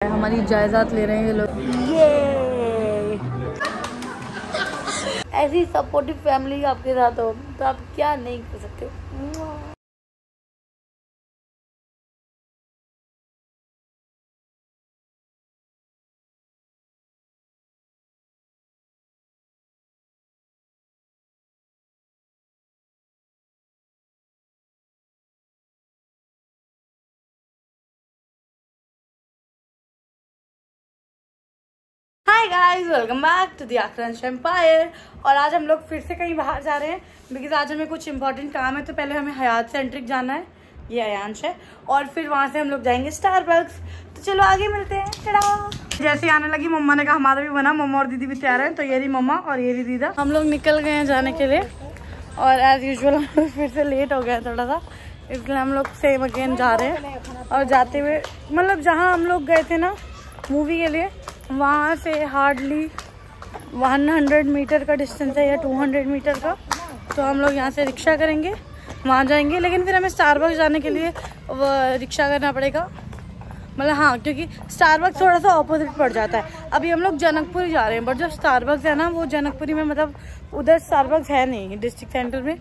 हमारी जायदाद ले रहे हैं ये लोग। ये ऐसी सपोर्टिव फैमिली आपके साथ हो तो आप क्या नहीं कर सकते। Hi guys, welcome back to the Aakransh Empire. और आज हम लोग फिर से कहीं बाहर जा रहे हैं बिकॉज आज हमें कुछ इंपॉर्टेंट काम है। तो पहले हमें हयात सेंट्रिक जाना है, ये अयांश है, और फिर वहां से हम लोग जाएंगे स्टारबक्स। तो चलो आगे मिलते हैं। चलो जैसे आने लगी मम्मा ने कहा हमारा भी बना, मम्मा और दीदी भी तैयार हैं। तो ये रही मम्मा और ये रही दीदा। हम लोग निकल गए हैं जाने के लिए और एज यूजुअल हम लोग फिर से लेट हो गया थोड़ा सा, इसलिए हम लोग सेम अगेन जा रहे हैं। और जाते हुए मतलब जहाँ हम लोग गए थे ना मूवी के लिए, वहाँ से हार्डली 100 मीटर का डिस्टेंस है या 200 मीटर का। तो हम लोग यहाँ से रिक्शा करेंगे, वहाँ जाएंगे। लेकिन फिर हमें स्टारबक्स जाने के लिए रिक्शा करना पड़ेगा, मतलब हाँ, क्योंकि स्टारबक्स थोड़ा सा ऑपोजिट पड़ जाता है। अभी हम लोग जनकपुरी जा रहे हैं, बट जो स्टारबक्स है ना वो जनकपुरी में, मतलब उधर स्टारबक्स है नहीं डिस्ट्रिक्ट सेंटर में,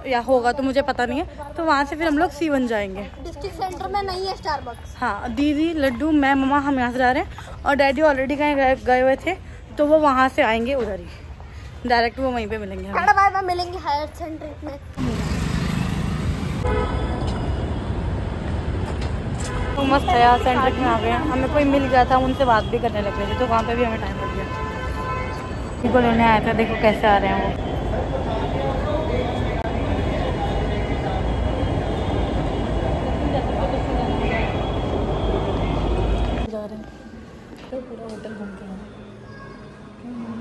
या होगा तो मुझे पता नहीं है। तो वहाँ से फिर हम लोग C1 जाएंगे। डिस्ट्रिक्ट सेंटर में नहीं है स्टारबक्स। हाँ, दीदी, लड्डू, मैं, मम्मा, हम यहाँ से जा रहे हैं। और डैडी ऑलरेडी कहीं गए हुए थे, तो वो वहाँ से आएंगे उधर ही डायरेक्ट, वो वहीं पे मिलेंगे हमें। बाय बाय मिलेंगे हायर सेंटर में। तो मस्त है यार, सेंटर में आ गए हैं। हमें कोई मिल गया था, उनसे बात भी करने लग गए थे, तो वहाँ पे भी हमें टाइम लग गया। इनको लेने आया था, देखो कैसे आ रहे हैं वो।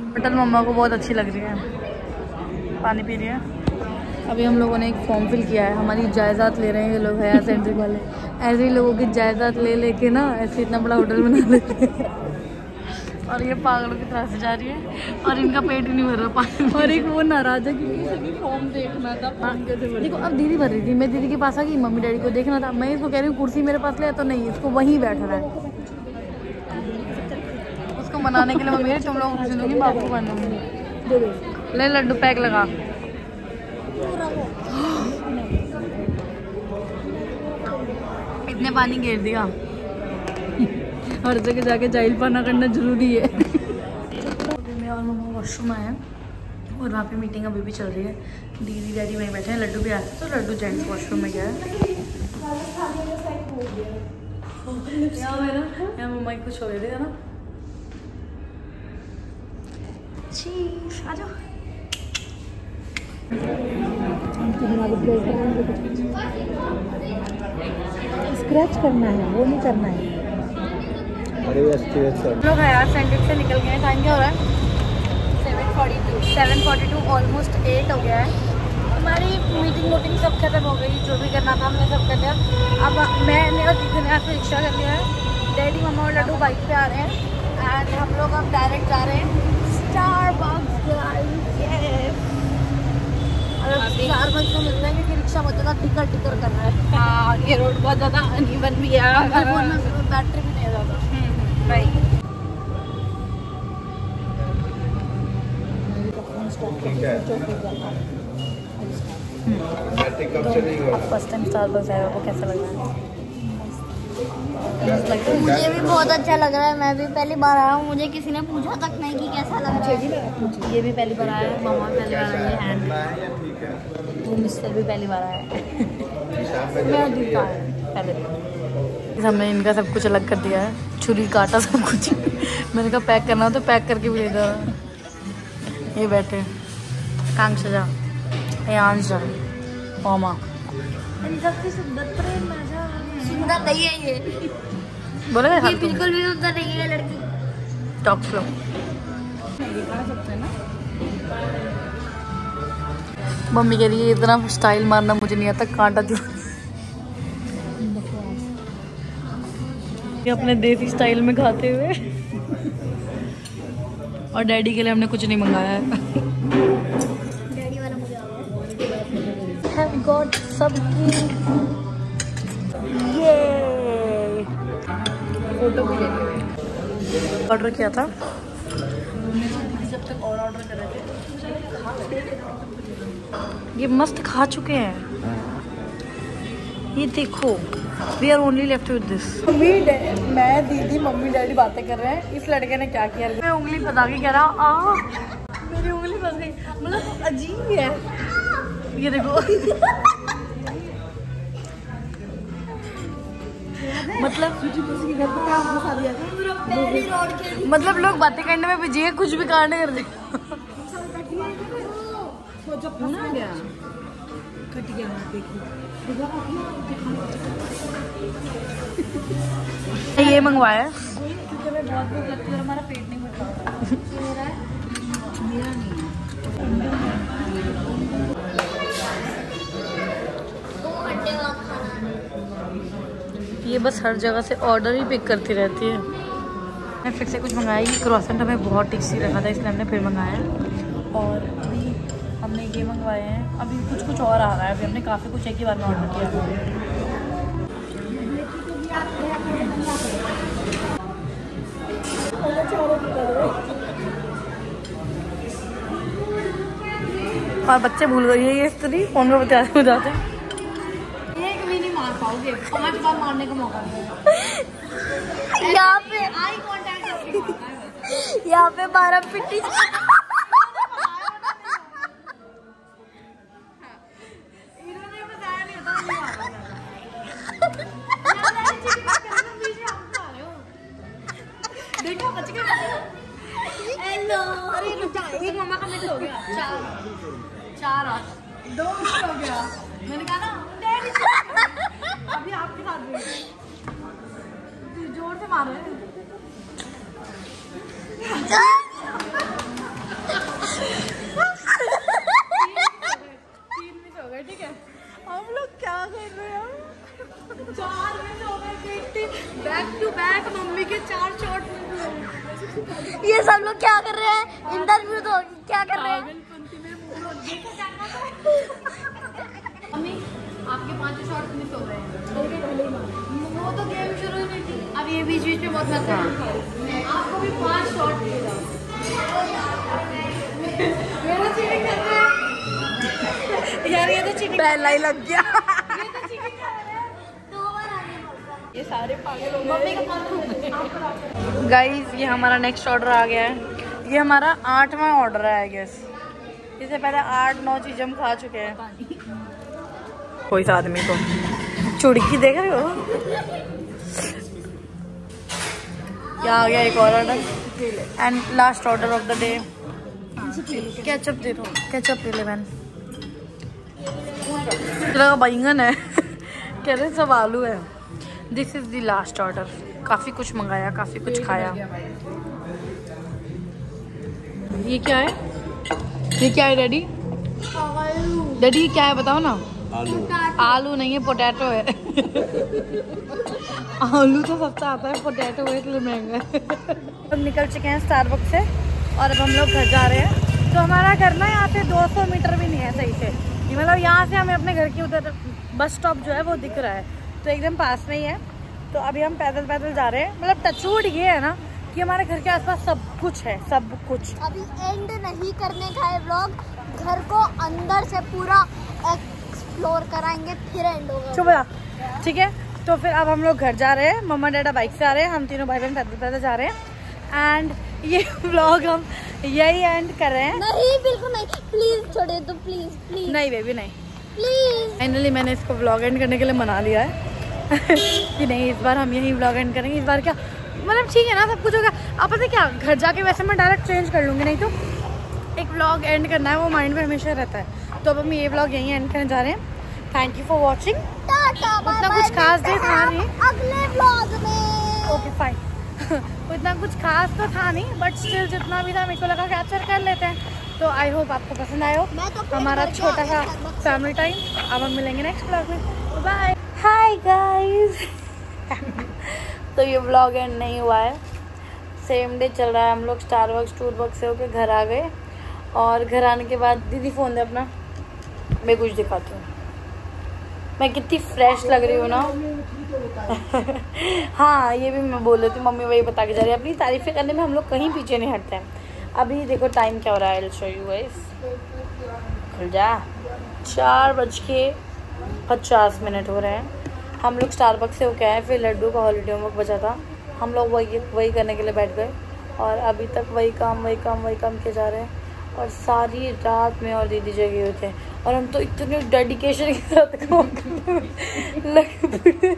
होटल मम्मा को बहुत अच्छी लग रही है, पानी पी रही है। अभी हम लोगों ने एक फॉर्म फिल किया है, हमारी जायदाद ले रहे हैं ये लोग हयात सेंट्रिक वाले। ऐसे ही लोगों की जायदाद ले लेके ना ऐसे इतना बड़ा होटल बना लेते हैं। और ये पागलों की तरह से जा रही है और इनका पेट ही नहीं भर रहा पानी। और एक वो नाराज है क्योंकि फॉर्म देखना था। देखो अब दीदी भर रही थी, मैं दीदी के पास आ गई, मम्मी डैडी को देखना था। मैं इसको कह रही हूँ कुर्सी मेरे पास ले, तो नहीं, इसको वहीं बैठना है। उसको मनाने के लिए मम्मी तुम लोग कुर्सी दूंगी, बाबू को बन दूंगी। ले लड्डू पैक लगा। इतने पानी घेर दिया, हर जगह जाके जाइल पाना करना जरूरी है। मैं और मम्मा वॉशरूम आए हैं और वहाँ पे मीटिंग अभी भी चल रही है। दीदी डैडी वहीं बैठे हैं, लड्डू भी आए थे, तो लड्डू जेंट्स वॉशरूम में गया है। यहाँ मम्मा की कुछ हो गया था ना। आ जाओ। स्क्रैच करना है, वो नहीं करना है। लोग हयात सेंटर से निकल गए हैं। टाइम क्या हो रहा है? 7:42 ऑलमोस्ट 8 हो गया है। हमारी मीटिंग सब खत्म हो गई, जो भी करना था हमने सब कर लिया। अब मैंने और दीदी ने यहाँ से रिक्शा कर लिया है। डैडी, मम्मा और लड्डू बाइक पे आ रहे हैं एंड हम लोग अब डायरेक्ट जा रहे हैं स्टारबक्स। स्टारबक्स में मिलता है क्योंकि रिक्शा बहुत ज़्यादा टिकर कर रहा है। हाँ, ये रोड बहुत ज़्यादा अनइवन भी है, बैटरी भी नहीं है ज़्यादा। भाई फर्स्ट टाइम स्टारबक्स आया, वो कैसा लग रहा है? मुझे भी बहुत अच्छा लग रहा है। मैं भी पहली बार आया हूँ, मुझे किसी ने पूछा तक नहीं कि कैसा लग रहा है। ये भी पहली बार आया है, मामा पहली बार आई है, एंड वो मिस्टर भी पहली बार आया है। मैं दीपा पहले। हमने इनका सब कुछ अलग कर दिया है, छुरी काटा सब कुछ। मैंने कहा पैक करना हो तो पैक करके भी ले दो। ये बैठे कांक्षा, अयांश, ओमा। सबसे सुंदर नहीं है ये, बोले ये बिल्कुल भी सुंदर नहीं है लड़की। टॉक फ्लो मम्मी कह रही है इतना स्टाइल मारना मुझे नहीं आता, कांटा जो अपने देसी स्टाइल में खाते हुए। और डैडी के लिए हमने कुछ नहीं मंगाया है। डैडी वाला मुझे Have got सबकी ये फोटो भी ले ली। ऑर्डर किया था, जब तक और ऑर्डर कर रहे थे। ये मस्त खा चुके हैं, ये देखो। We are only left with this. मैं दीदी मम्मी डैडी बातें कर रहे हैं। इस लड़के ने क्या किया, मैं उंगली फंसा के कह रहा मेरी उंगली फंस गई। मतलब अजीब है ये देखो। मतलब लोग बातें करने में बिजी है, कुछ भी कांड कर दे। ये मंगवाया क्योंकि हमें बहुत भूख लगती है और हमारा पेट नहीं भर रहा। मेरा नहीं है। ये बस हर जगह से ऑर्डर ही पिक करती रहती है। मैं फिर से कुछ मंगाया। ये क्रॉसेंट हमें बहुत टेस्टी लगा था, इसलिए हमने फिर मंगाया। और अभी हमने ये मंगवाए हैं। अभी कुछ और आ रहा है। अभी हमने काफ़ी कुछ एक ही बार में ऑर्डर किया। और बच्चे भूल गए ये स्त्री फोन में बताते जाते हैं। एक भी नहीं मार पाओगे, 5 बार मारने का मौका मिलेगा। यहाँ पे आई कांटेक्ट यहाँ पे 12 पिट्टी। देखो बच गए। हेलो, अरे एक मम्मा का मिनट हो गया। 4 2 मिनट हो गया। मैंने कहा ना डैडी अभी आपके साथ जोर से मारो। 3 मिनट हो गए, ठीक है। हम लोग क्या कर रहे हैं? 4 मिनट हो गए। बैक टू बैक मम्मी के 4 शॉट। ये सब लोग क्या कर रहे हैं? इंटरव्यू तो क्या कर रहे हैं? मम्मी आपके 5 शॉट मिस हो रहे हैं। वो तो गेम शुरू ही नहीं थी। अब ये बीच बीच में बहुत मजा है। आपको भी 5 शॉट मिलेगा। मेरा चीटिंग कर रहे हैं यार। ये तो चीटिंग पहला ही लग गया। ये तो चीटिंग कर रहे हैं। 2 बार आगे ये सारे पागल हो गए। मम्मी का गाइस ये हमारा नेक्स्ट ऑर्डर आ गया है। ये हमारा 8वां ऑर्डर है आई गेस। इससे पहले 8-9 चीज़ हम खा चुके हैं। कोई इस आदमी को चुड़की देख रहे हो? क्या आ गया एक और order and last order of the day. Ketchup दे दो, केचप ले ले। मैंने बैंगन है कह रहे सब आलू है। This is the last order. काफ़ी कुछ मंगाया, काफ़ी कुछ खाया। ये क्या है? ये क्या है डैडी? डैडी ये क्या है बताओ ना। आलू नहीं है, पोटैटो है। आलू तो सस्ता आता है, पोटैटो है इसलिए महंगा है। हम निकल चुके हैं स्टारबक्स से और अब हम लोग घर जा रहे हैं। तो हमारा घर ना यहाँ से 200 मीटर भी नहीं है सही से। मतलब यहाँ से हमें अपने घर की उधर बस स्टॉप जो है वो दिख रहा है, तो एकदम पास में ही है। तो अभी हम पैदल पैदल जा रहे हैं। मतलब टचवुड ये है ना कि हमारे घर के आसपास सब कुछ है, सब कुछ। अभी एंड नहीं करने का है व्लॉग, घर को अंदर से पूरा एक्सप्लोर कराएंगे फिर एंड होगा। चुप रहा, ठीक है। तो फिर अब हम लोग घर जा रहे हैं। मम्मा डैडा बाइक से आ रहे हैं, हम तीनों भाई बहन पैदल पैदल जा रहे हैं। एंड ये व्लॉग हम यही एंड कर रहे हैं। नहीं बिल्कुल नहीं, प्लीज छोड़े तो, प्लीज प्लीज। नहीं बेबी नहीं, प्लीज। फाइनली मैंने इसको व्लॉग एंड करने के लिए मना लिया है कि नहीं इस बार हम यही व्लॉग एंड करेंगे। इस बार क्या मतलब ठीक है ना, सब कुछ होगा। अब पता है क्या, घर जाके वैसे मैं डायरेक्ट चेंज कर लूँगी, नहीं तो एक व्लॉग एंड करना है वो माइंड में हमेशा रहता है। तो अब हम ये व्लॉग यहीं एंड करने जा रहे हैं। Thank you for watching. उतना कुछ खास दे था नहीं अगले व्लॉग में। Okay fine. उतना कुछ खास तो था नहीं, बट स्टिल जितना भी था मेरे को लगा कैप्चर कर लेते हैं। तो आई होप आपको पसंद आया हो हमारा छोटा सा फैमिली टाइम। अब हम मिलेंगे नेक्स्ट व्लॉग में। बाय। Hi guys. तो ये व्लॉग एंड नहीं हुआ है, सेम डे चल रहा है। हम लोग स्टारबक्स से होके घर आ गए और घर आने के बाद दीदी फ़ोन दे अपना, मैं कुछ दिखाती हूँ। मैं कितनी फ्रेश लग रही हूँ ना। हाँ ये भी मैं बोल रही थी, मम्मी वही बता के जा रही है। अपनी तारीफें करने में हम लोग कहीं पीछे नहीं हटते हैं। अभी देखो टाइम क्या हो रहा है, I'll show you guys। खुल जा, 4:50 हो रहे हैं। हम लोग स्टारबक्स से होके आए, फिर लड्डू का हॉलीडे होमवर्क बचा था, हम लोग वही करने के लिए बैठ गए और अभी तक वही काम किए जा रहे हैं। और सारी रात में और दीदी जगे हुए थे और हम तो इतने डेडिकेशन के साथ काम लगे पड़े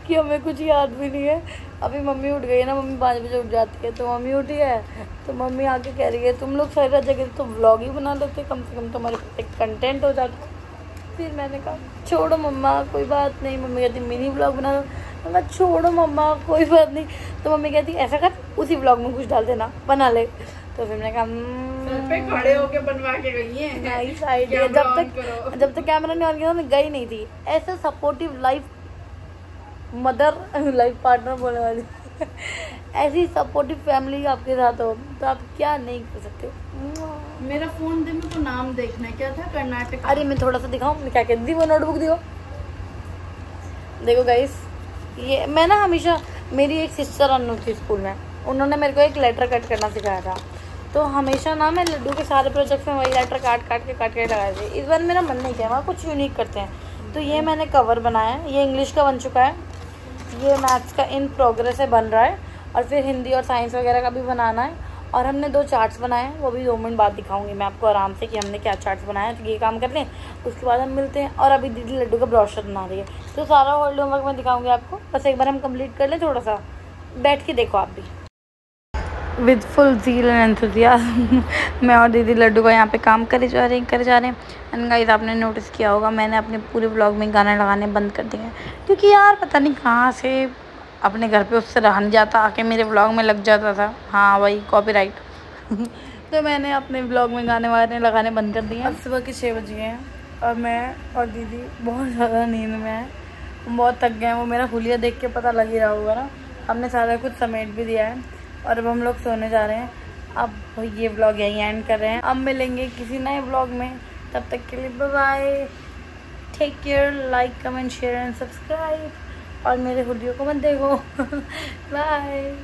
कि हमें कुछ याद भी नहीं है। अभी मम्मी उठ गई है ना, मम्मी 5 बजे उठ जाती है, तो मम्मी उठी है तो मम्मी आके कह रही है तुम लोग सारी रात जगह तो व्लॉग ही बना लेते, कम से कम तुम्हारे एक कंटेंट हो जाता। फिर मैंने कहा छोड़ो मम्मा कोई बात नहीं। मम्मी कहती मिनी व्लॉग बना दो, मैं कहा छोड़ो मम्मा कोई बात नहीं। तो मम्मी कहती ऐसा कर उसी व्लॉग में कुछ डाल देना, बना ले। तो फिर मैंने कहा खड़े होके बनवा के गई है। Nice idea. जब तक कैमरा नहीं ऑन किया मैं गई नहीं थी। ऐसे सपोर्टिव लाइफ पार्टनर बोलने वाली ऐसी सपोर्टिव फैमिली आपके साथ हो तो आप क्या नहीं कर सकते। मेरा फोन दे, मेरे को नाम देखना है, क्या था कर्नाटक। अरे मैं थोड़ा सा दिखाऊं, क्या कहती थी वो नोटबुक दियो। देखो गाइस, ये मैं ना हमेशा, मेरी एक सिस्टर अनु थी स्कूल में, उन्होंने मेरे को एक लेटर कट करना सिखाया था। तो हमेशा ना मैं लड्डू के सारे प्रोजेक्ट्स में वही लेटर काट के लगाए थे। इस बार मेरा मन नहीं किया, वहाँ कुछ यूनिक करते हैं। तो ये मैंने कवर बनाया है, ये इंग्लिश का बन चुका है, ये मैथ्स का इन प्रोग्रेस है, बन रहा है, और फिर हिंदी और साइंस वगैरह का भी बनाना है। और हमने 2 चार्ट्स बनाए हैं, वो भी 2 मिनट बाद दिखाऊंगी मैं आपको आराम से कि हमने क्या चार्ट्स बनाया है। तो ये काम कर लें, उसके बाद हम मिलते हैं। और अभी दीदी लड्डू का ब्रोशर बना रही है, तो सारा हॉलीडे होमवर्क मैं दिखाऊंगी आपको। बस एक बार हम कंप्लीट कर लें, थोड़ा सा बैठ के देखो आप भी। With full zeal and enthusiasm मैं और दीदी लड्डू का यहाँ पे काम करे जा रहे हैं। एंड गाइस आपने नोटिस किया होगा मैंने अपने पूरे व्लॉग में गाने लगाने बंद कर दिए हैं, क्योंकि यार पता नहीं कहाँ से अपने घर पे उससे रहा नहीं जाता, आके मेरे व्लॉग में लग जाता था। हाँ वही कॉपीराइट तो मैंने अपने व्लॉग में गाने वाने लगाने बंद कर दिए हैं। अब सुबह के 6 बज गए हैं और मैं और दीदी बहुत ज़्यादा नींद में हैं, बहुत थक गए हैं। वो मेरा हुलिया देख के पता लग ही रहा होगा ना। हमने सारा कुछ समेट भी दिया है और अब हम लोग सोने जा रहे हैं। अब ये व्लॉग यहीं एंड कर रहे हैं, अब मिलेंगे किसी नए व्लॉग में। तब तक के लिए bye bye, take care, like comment share and subscribe. और मेरे वीडियो को मत देखो बाय।